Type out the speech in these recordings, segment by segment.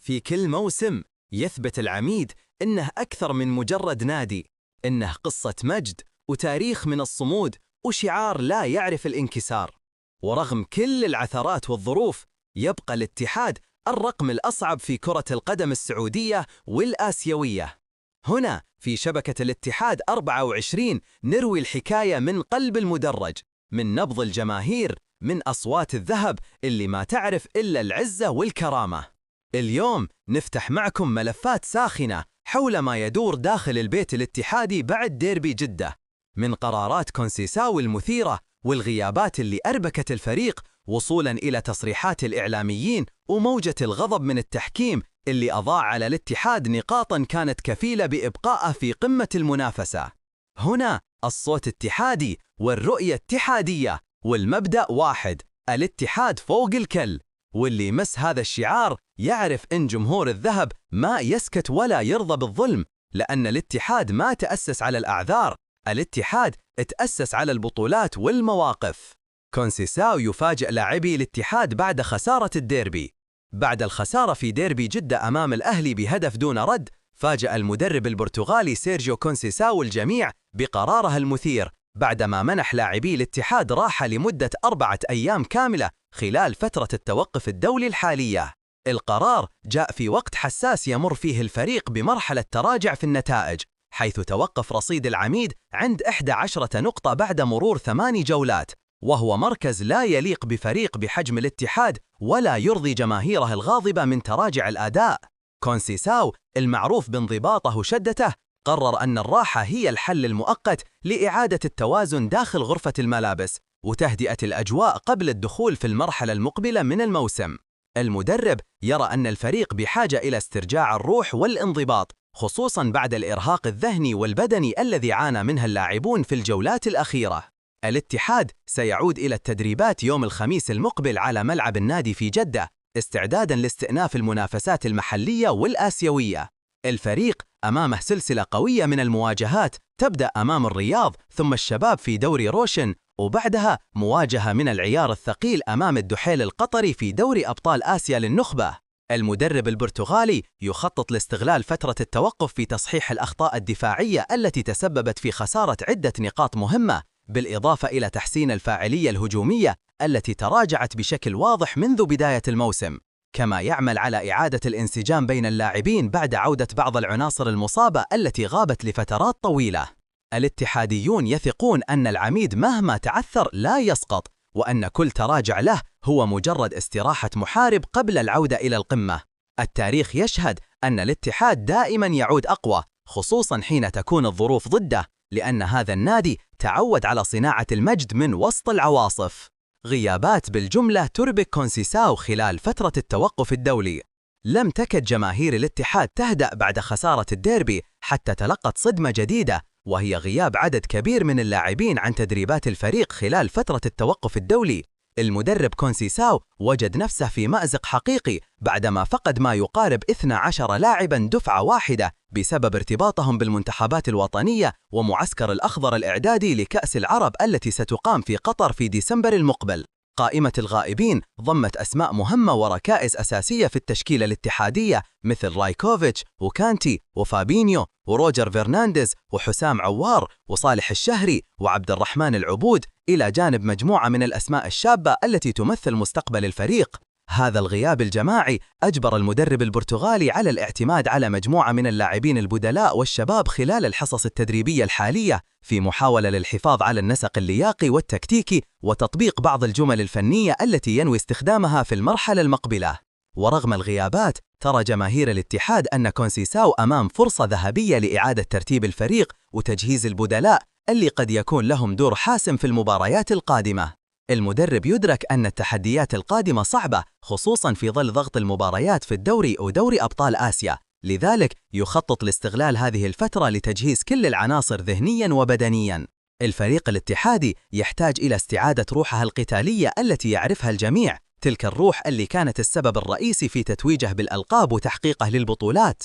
في كل موسم يثبت العميد إنه أكثر من مجرد نادي، إنه قصة مجد وتاريخ من الصمود وشعار لا يعرف الانكسار. ورغم كل العثرات والظروف يبقى الاتحاد الرقم الأصعب في كرة القدم السعودية والآسيوية. هنا في شبكة الاتحاد 24 نروي الحكاية من قلب المدرج، من نبض الجماهير، من أصوات الذهب اللي ما تعرف إلا العزة والكرامة. اليوم نفتح معكم ملفات ساخنة حول ما يدور داخل البيت الاتحادي بعد ديربي جدة، من قرارات كونسيساو المثيرة والغيابات اللي أربكت الفريق، وصولاً إلى تصريحات الإعلاميين وموجة الغضب من التحكيم اللي أضاع على الاتحاد نقاطاً كانت كفيلة بإبقائه في قمة المنافسة. هنا الصوت اتحادي والرؤية اتحادية والمبدأ واحد: الاتحاد فوق الكل. واللي يمس هذا الشعار يعرف إن جمهور الذهب ما يسكت ولا يرضى بالظلم، لأن الاتحاد ما تأسس على الأعذار، الاتحاد تأسس على البطولات والمواقف. كونسيساو يفاجئ لاعبي الاتحاد بعد خسارة الديربي. بعد الخسارة في ديربي جدة أمام الأهلي بهدف دون رد، فاجأ المدرب البرتغالي سيرجيو كونسيساو الجميع بقراره المثير بعدما منح لاعبي الاتحاد راحة لمدة 4 أيام كاملة خلال فترة التوقف الدولي الحالية. القرار جاء في وقت حساس يمر فيه الفريق بمرحلة تراجع في النتائج، حيث توقف رصيد العميد عند 11 نقطة بعد مرور 8 جولات، وهو مركز لا يليق بفريق بحجم الاتحاد ولا يرضي جماهيره الغاضبة من تراجع الأداء. كونسيساو المعروف بانضباطه وشدته قرر أن الراحة هي الحل المؤقت لإعادة التوازن داخل غرفة الملابس وتهدئة الأجواء قبل الدخول في المرحلة المقبلة من الموسم. المدرب يرى أن الفريق بحاجة إلى استرجاع الروح والانضباط، خصوصاً بعد الإرهاق الذهني والبدني الذي عانى منها اللاعبون في الجولات الأخيرة. الاتحاد سيعود إلى التدريبات يوم الخميس المقبل على ملعب النادي في جدة، استعداداً لاستئناف المنافسات المحلية والآسيوية. الفريق أمامه سلسلة قوية من المواجهات، تبدأ أمام الرياض ثم الشباب في دوري روشن، وبعدها مواجهة من العيار الثقيل أمام الدحيل القطري في دوري أبطال آسيا للنخبة. المدرب البرتغالي يخطط لاستغلال فترة التوقف في تصحيح الأخطاء الدفاعية التي تسببت في خسارة عدة نقاط مهمة، بالإضافة إلى تحسين الفاعلية الهجومية التي تراجعت بشكل واضح منذ بداية الموسم. كما يعمل على إعادة الانسجام بين اللاعبين بعد عودة بعض العناصر المصابة التي غابت لفترات طويلة. الاتحاديون يثقون أن العميد مهما تعثر لا يسقط، وأن كل تراجع له هو مجرد استراحة محارب قبل العودة إلى القمة. التاريخ يشهد أن الاتحاد دائما يعود أقوى، خصوصا حين تكون الظروف ضده، لأن هذا النادي تعود على صناعة المجد من وسط العواصف. غيابات بالجملة تربك كونسيساو خلال فترة التوقف الدولي. لم تكد جماهير الاتحاد تهدأ بعد خسارة الديربي حتى تلقت صدمة جديدة، وهي غياب عدد كبير من اللاعبين عن تدريبات الفريق خلال فترة التوقف الدولي. المدرب كونسيساو وجد نفسه في مأزق حقيقي بعدما فقد ما يقارب 12 لاعبا دفعة واحدة بسبب ارتباطهم بالمنتخبات الوطنية ومعسكر الأخضر الإعدادي لكأس العرب التي ستقام في قطر في ديسمبر المقبل. قائمة الغائبين ضمت أسماء مهمة وركائز أساسية في التشكيلة الاتحادية مثل رايكوفيتش وكانتي وفابينيو وروجر فرنانديز وحسام عوار وصالح الشهري وعبد الرحمن العبود، إلى جانب مجموعة من الأسماء الشابة التي تمثل مستقبل الفريق. هذا الغياب الجماعي أجبر المدرب البرتغالي على الاعتماد على مجموعة من اللاعبين البدلاء والشباب خلال الحصص التدريبية الحالية، في محاولة للحفاظ على النسق اللياقي والتكتيكي وتطبيق بعض الجمل الفنية التي ينوي استخدامها في المرحلة المقبلة. ورغم الغيابات، ترى جماهير الاتحاد أن كونسيساو أمام فرصة ذهبية لإعادة ترتيب الفريق وتجهيز البدلاء اللي قد يكون لهم دور حاسم في المباريات القادمة. المدرب يدرك أن التحديات القادمة صعبة، خصوصاً في ظل ضغط المباريات في الدوري ودوري أبطال آسيا، لذلك يخطط لاستغلال هذه الفترة لتجهيز كل العناصر ذهنياً وبدنياً. الفريق الاتحادي يحتاج إلى استعادة روحها القتالية التي يعرفها الجميع، تلك الروح اللي كانت السبب الرئيسي في تتويجه بالألقاب وتحقيقه للبطولات.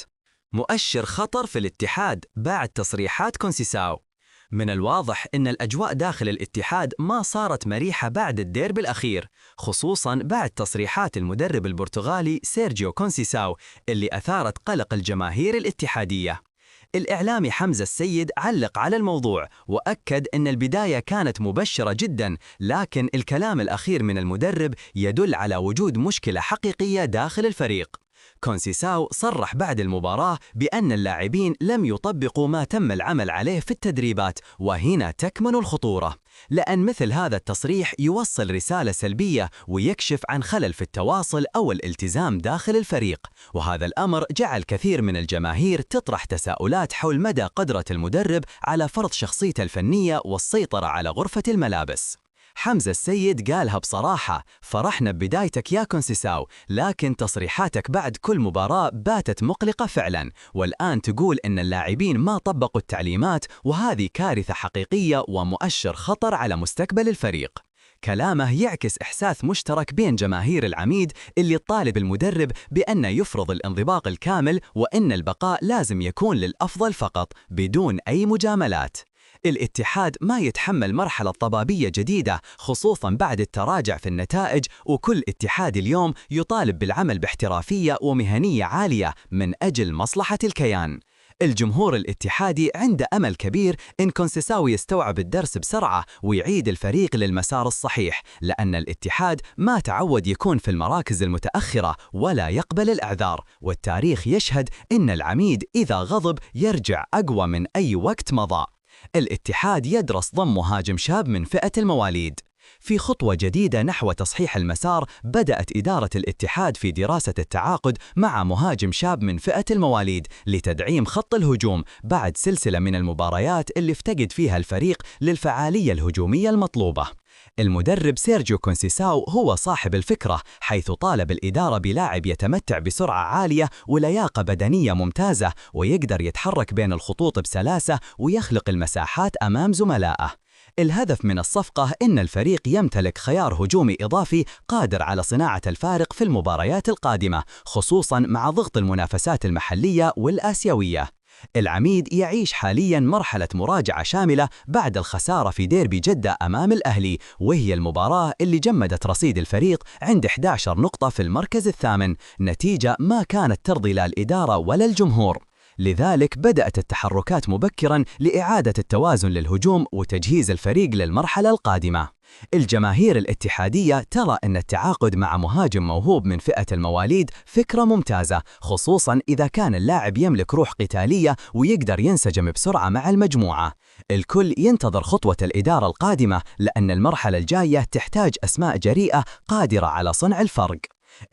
مؤشر خطر في الاتحاد بعد تصريحات كونسيساو. من الواضح أن الأجواء داخل الاتحاد ما صارت مريحة بعد الديربي الأخير، خصوصاً بعد تصريحات المدرب البرتغالي سيرجيو كونسيساو اللي أثارت قلق الجماهير الاتحادية. الإعلامي حمزة السيد علق على الموضوع وأكد أن البداية كانت مبشرة جداً، لكن الكلام الأخير من المدرب يدل على وجود مشكلة حقيقية داخل الفريق. كونسيساو صرح بعد المباراة بأن اللاعبين لم يطبقوا ما تم العمل عليه في التدريبات، وهنا تكمن الخطورة، لأن مثل هذا التصريح يوصل رسالة سلبية ويكشف عن خلل في التواصل أو الالتزام داخل الفريق، وهذا الأمر جعل كثير من الجماهير تطرح تساؤلات حول مدى قدرة المدرب على فرض شخصيته الفنية والسيطرة على غرفة الملابس. حمزة السيد قالها بصراحة: فرحنا ببدايتك يا كونسيساو، لكن تصريحاتك بعد كل مباراة باتت مقلقة فعلا، والآن تقول إن اللاعبين ما طبقوا التعليمات، وهذه كارثة حقيقية ومؤشر خطر على مستقبل الفريق. كلامه يعكس إحساس مشترك بين جماهير العميد اللي تطالب المدرب بأن يفرض الانضباط الكامل، وإن البقاء لازم يكون للأفضل فقط بدون أي مجاملات. الاتحاد ما يتحمل مرحلة ضبابية جديدة، خصوصاً بعد التراجع في النتائج، وكل اتحاد اليوم يطالب بالعمل باحترافية ومهنية عالية من أجل مصلحة الكيان. الجمهور الاتحادي عنده أمل كبير إن كونسيساو يستوعب الدرس بسرعة ويعيد الفريق للمسار الصحيح، لأن الاتحاد ما تعود يكون في المراكز المتأخرة ولا يقبل الأعذار، والتاريخ يشهد إن العميد إذا غضب يرجع أقوى من أي وقت مضى. الاتحاد يدرس ضم مهاجم شاب من فئة المواليد. في خطوة جديدة نحو تصحيح المسار، بدأت إدارة الاتحاد في دراسة التعاقد مع مهاجم شاب من فئة المواليد لتدعيم خط الهجوم بعد سلسلة من المباريات اللي افتقد فيها الفريق للفعالية الهجومية المطلوبة. المدرب سيرجيو كونسيساو هو صاحب الفكرة، حيث طالب الإدارة بلاعب يتمتع بسرعة عالية ولياقة بدنية ممتازة، ويقدر يتحرك بين الخطوط بسلاسة ويخلق المساحات أمام زملائه. الهدف من الصفقة إن الفريق يمتلك خيار هجومي إضافي قادر على صناعة الفارق في المباريات القادمة، خصوصاً مع ضغط المنافسات المحلية والآسيوية. العميد يعيش حالياً مرحلة مراجعة شاملة بعد الخسارة في ديربي جدة أمام الأهلي، وهي المباراة اللي جمدت رصيد الفريق عند 11 نقطة في المركز الثامن، نتيجة ما كانت ترضي لا الإدارة ولا الجمهور. لذلك بدأت التحركات مبكراً لإعادة التوازن للهجوم وتجهيز الفريق للمرحلة القادمة. الجماهير الاتحادية ترى أن التعاقد مع مهاجم موهوب من فئة المواليد فكرة ممتازة، خصوصاً إذا كان اللاعب يملك روح قتالية ويقدر ينسجم بسرعة مع المجموعة. الكل ينتظر خطوة الإدارة القادمة، لأن المرحلة الجاية تحتاج أسماء جريئة قادرة على صنع الفرق.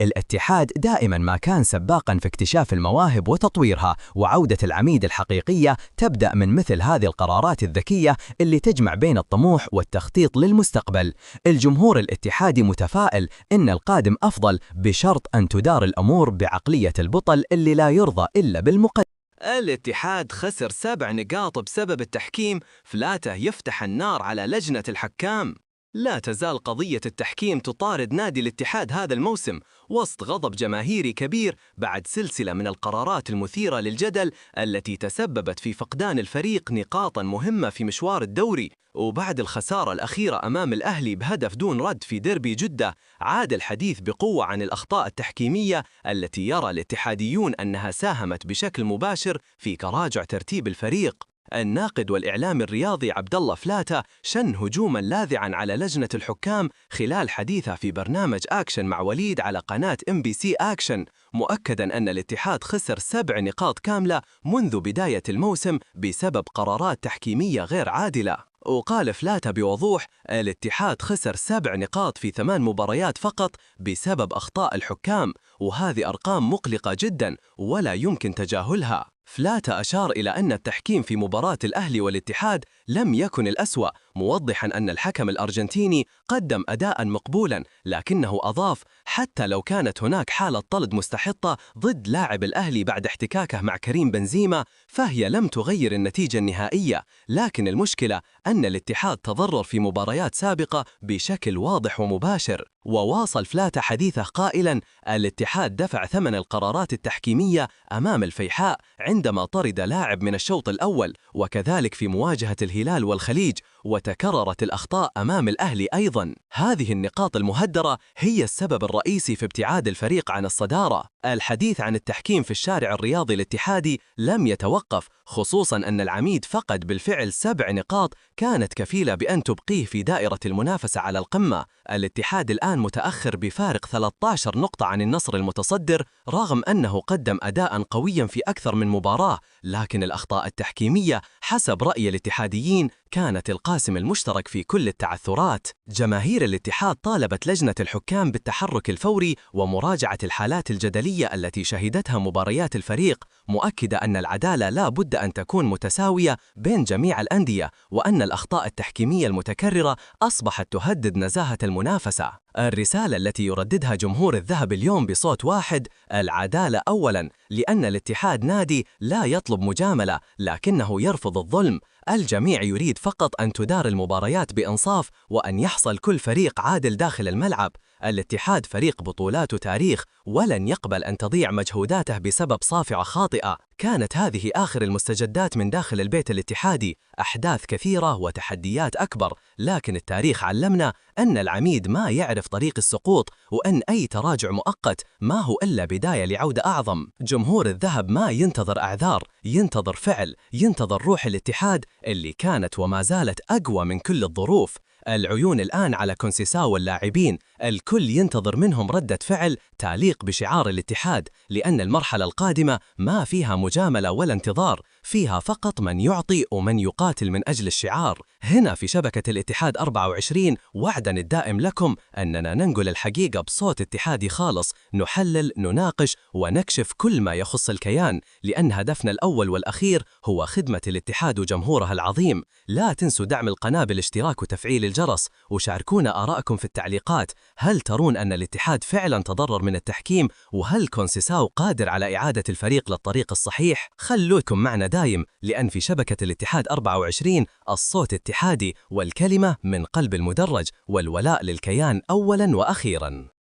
الاتحاد دائما ما كان سباقا في اكتشاف المواهب وتطويرها، وعودة العميد الحقيقية تبدأ من مثل هذه القرارات الذكية اللي تجمع بين الطموح والتخطيط للمستقبل. الجمهور الاتحادي متفائل إن القادم أفضل، بشرط أن تدار الأمور بعقلية البطل اللي لا يرضى إلا بالمقدم. الاتحاد خسر 7 نقاط بسبب التحكيم، فلاته يفتح النار على لجنة الحكام. لا تزال قضية التحكيم تطارد نادي الاتحاد هذا الموسم، وسط غضب جماهيري كبير بعد سلسلة من القرارات المثيرة للجدل التي تسببت في فقدان الفريق نقاطاً مهمة في مشوار الدوري. وبعد الخسارة الأخيرة أمام الأهلي بهدف دون رد في ديربي جدة، عاد الحديث بقوة عن الأخطاء التحكيمية التي يرى الاتحاديون أنها ساهمت بشكل مباشر في تراجع ترتيب الفريق. الناقد والإعلامي الرياضي عبد الله فلاتة شن هجوما لاذعا على لجنة الحكام خلال حديثه في برنامج أكشن مع وليد على قناة MBC أكشن، مؤكدا أن الاتحاد خسر 7 نقاط كاملة منذ بداية الموسم بسبب قرارات تحكيمية غير عادلة. وقال فلاتة بوضوح: الاتحاد خسر 7 نقاط في 8 مباريات فقط بسبب أخطاء الحكام، وهذه أرقام مقلقة جدا ولا يمكن تجاهلها. فلاتة أشار إلى أن التحكيم في مباراة الأهلي والاتحاد لم يكن الأسوأ، موضحاً أن الحكم الأرجنتيني قدم أداءً مقبولاً، لكنه أضاف: حتى لو كانت هناك حالة طرد مستحقة ضد لاعب الأهلي بعد احتكاكه مع كريم بنزيما، فهي لم تغير النتيجة النهائية، لكن المشكلة أن الاتحاد تضرر في مباريات سابقة بشكل واضح ومباشر. وواصل فلاتة حديثه قائلاً: الاتحاد دفع ثمن القرارات التحكيمية أمام الفيحاء عندما طرد لاعب من الشوط الأول، وكذلك في مواجهة الهلال والخليج، وتكررت الأخطاء أمام الأهلي أيضاً. هذه النقاط المهدرة هي السبب الرئيسي في ابتعاد الفريق عن الصدارة. الحديث عن التحكيم في الشارع الرياضي الاتحادي لم يتوقف، خصوصاً أن العميد فقد بالفعل 7 نقاط كانت كفيلة بأن تبقيه في دائرة المنافسة على القمة. الاتحاد الآن متأخر بفارق 13 نقطة عن النصر المتصدر، رغم أنه قدم أداءً قوياً في أكثر من مباراة، لكن الأخطاء التحكيمية حسب رأي الاتحاديين كانت القاسم المشترك في كل التعثرات. جماهير الاتحاد طالبت لجنة الحكام بالتحرك الفوري ومراجعة الحالات الجدلية التي شهدتها مباريات الفريق، مؤكدة أن العدالة لا بد أن تكون متساوية بين جميع الأندية، وأن الأخطاء التحكيمية المتكررة أصبحت تهدد نزاهة المنافسة. الرسالة التي يرددها جمهور الذهب اليوم بصوت واحد: العدالة أولاً، لأن الاتحاد نادي لا يطلب مجاملة لكنه يرفض الظلم. الجميع يريد فقط أن تدار المباريات بإنصاف وأن يحصل كل فريق عادل داخل الملعب. الاتحاد فريق بطولات وتاريخ، ولن يقبل أن تضيع مجهوداته بسبب صافعة خاطئة. كانت هذه آخر المستجدات من داخل البيت الاتحادي، أحداث كثيرة وتحديات أكبر، لكن التاريخ علمنا أن العميد ما يعرف طريق السقوط، وأن أي تراجع مؤقت ما هو إلا بداية لعودة أعظم. جمهور الذهب ما ينتظر أعذار، ينتظر فعل، ينتظر روح الاتحاد اللي كانت وما زالت أقوى من كل الظروف. العيون الآن على كونسيساو واللاعبين، الكل ينتظر منهم ردة فعل تليق بشعار الاتحاد، لأن المرحلة القادمة ما فيها مجاملة ولا انتظار، فيها فقط من يعطي ومن يقاتل من أجل الشعار. هنا في شبكة الاتحاد 24 وعدا الدائم لكم أننا ننقل الحقيقة بصوت اتحادي خالص، نحلل، نناقش ونكشف كل ما يخص الكيان، لأن هدفنا الأول والأخير هو خدمة الاتحاد وجمهوره العظيم. لا تنسوا دعم القناة بالاشتراك وتفعيل الجرس، وشاركونا آراءكم في التعليقات. هل ترون أن الاتحاد فعلا تضرر من التحكيم؟ وهل كونسيساو قادر على إعادة الفريق للطريق الصحيح؟ خلوكم معنا دايم، لأن في شبكة الاتحاد 24 الصوت اتحادي والكلمة من قلب المدرج، والولاء للكيان أولا وأخيرا.